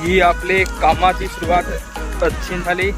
ही आपले कामाची सुरुवात अच्छी झाली.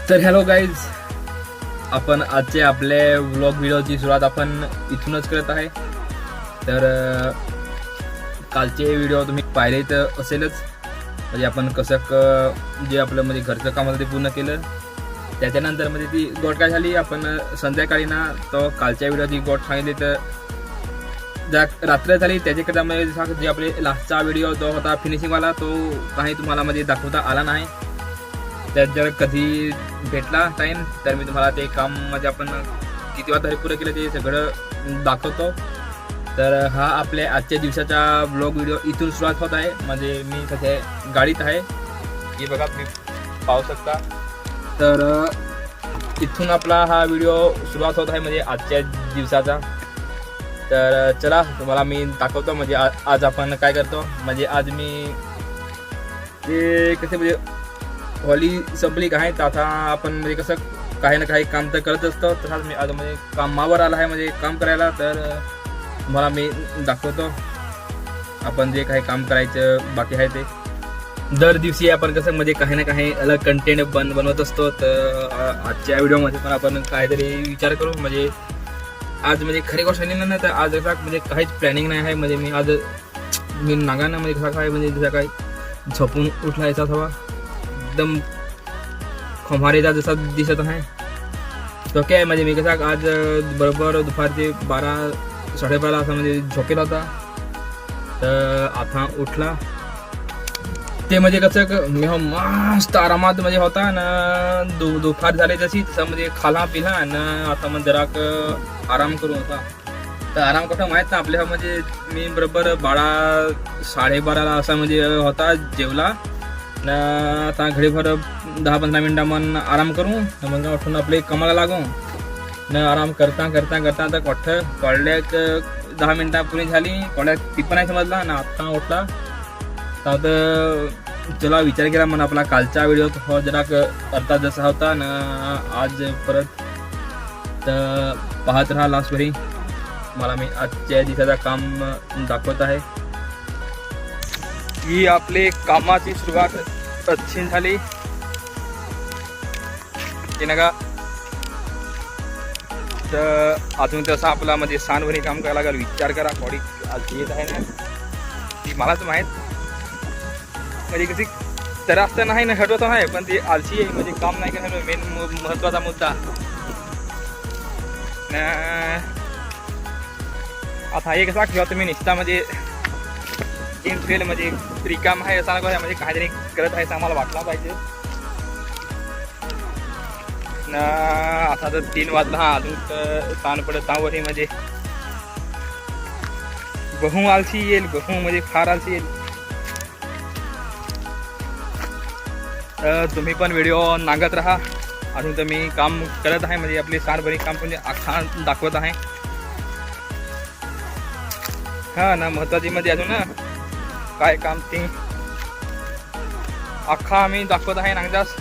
तर हॅलो गाईज, आपण आजचे आपल्या व्लॉग व्हिडिओची सुरुवात आपण इथूनच करत आहे. तर कालचे व्हिडिओ तुम्ही पाहिले तर असेलच, म्हणजे आपण कसं जे आपलं म्हणजे घरचं काम होतं ते पूर्ण केलं. त्याच्यानंतर म्हणजे ती गोट काय झाली, आपण संध्याकाळी ना तो कालच्या व्हिडिओची गोट सांगितली तर ज्या रात्र झाली त्याच्याकरता म्हणजे जे आपले लास्टचा व्हिडिओ जो होता फिनिशिंगवाला तो काही तुम्हाला म्हणजे दाखवता आला नाही. त्यात जर कधी भेटला टाईम तर मी तुम्हाला ते काम म्हणजे आपण किती वाजता पुरं केलं ते सगळं दाखवतो. तर हा आपल्या आजच्या दिवसाचा ब्लॉग व्हिडिओ इथून सुरुवात होत आहे. म्हणजे मी सध्या गाडीत आहे, हे बघा तुम्ही पाहू शकता. तर इथून आपला हा व्हिडिओ सुरुवात होत आहे म्हणजे आजच्या दिवसाचा. तर चला तुम्हाला मी दाखवतो म्हणजे आज आपण काय करतो. म्हणजे आज मी ते कसे म्हणजे होली संपली काय तर आता आपण म्हणजे कसं काही ना काही काम तर करत असतो. तसाच मी आज म्हणजे कामावर आला आहे म्हणजे काम करायला. तर तुम्हाला मी दाखवतो आपण जे काही काम करायचं बाकी आहे ते. दर दिवशी आपण कसं म्हणजे काही ना काही अलग कंटेंट बनवत असतो. तर आजच्या व्हिडिओमध्ये पण आपण काहीतरी विचार करू. म्हणजे आज म्हणजे खरी गोष्ट नाही ना, तर आज असा म्हणजे काहीच प्लॅनिंग नाही आहे. म्हणजे मी आज मी नागानं म्हणजे कसा काय म्हणजे जसा काही झोपून उठला याचा हवा एकदम खंभारेचा जसा दिसत आहे तो काय. म्हणजे मी कसा आज बरोबर दुपारचे 12-12:30 असा म्हणजे झोपेला होता. तर आता उठला ते म्हणजे कसं मी मस्त आरामात म्हणजे होता ना. दुपार झाले जशी तसं म्हणजे खाला पिला आणि आता मग जरा आराम करून होता. तर आराम कसं माहीत ना आपल्या म्हणजे मी बरोबर 12-12:30 असा म्हणजे होता जेवला ना. आता घडीभर 10-15 मिनटं मन आराम करू मग उठून आपले कामाला लागू न. आराम करता करता करता आता कोठं कळल्याक 10 मिनटं पुरी झाली. कळल्याक ती पण नाही समजला ना. आता उठला तर चला विचार केला म्हणून आपला कालचा व्हिडिओ हो जरा अर्धा जसा होता ना आज परत तर पाहत राहा लास्टभरी. मला मी आजच्या दिवसाचा काम दाखवत आहे. ही आपले कामाची सुरुवात अच्छी झाली की नका. तर अजून तसं आपला म्हणजे सांडभरी काम करायला लागेल. विचार करा बॉडी आज येत आहे ना ती मलाच माहीत. म्हणजे कशी तर असं नाही ना हटवत आहे पण ती आलशी आहे म्हणजे काम नाही करणार मेन महत्त्वाचा मुद्दा ना. आता हे कसा किंवा तुम्ही निघता म्हणजे गेम फेल म्हणजे रिकाम आहे असा नको म्हणजे काहीतरी करत आहे आम्हाला वाटला पाहिजे ना. आता तर 3 वाजला हा अजून ताण पडत त्यावरही म्हणजे गहू आलशी येईल. गहू म्हणजे फार आलशी येईल. तुम्ही पण व्हिडिओ नागत राहा. अजून तर मी काम करत आहे म्हणजे आपली सारभरी काम म्हणजे अख्खा दाखवत आहे. हा ना महत्वाची मध्ये अजून ना काय काम ते अख्खा आम्ही दाखवत आहे नागदास.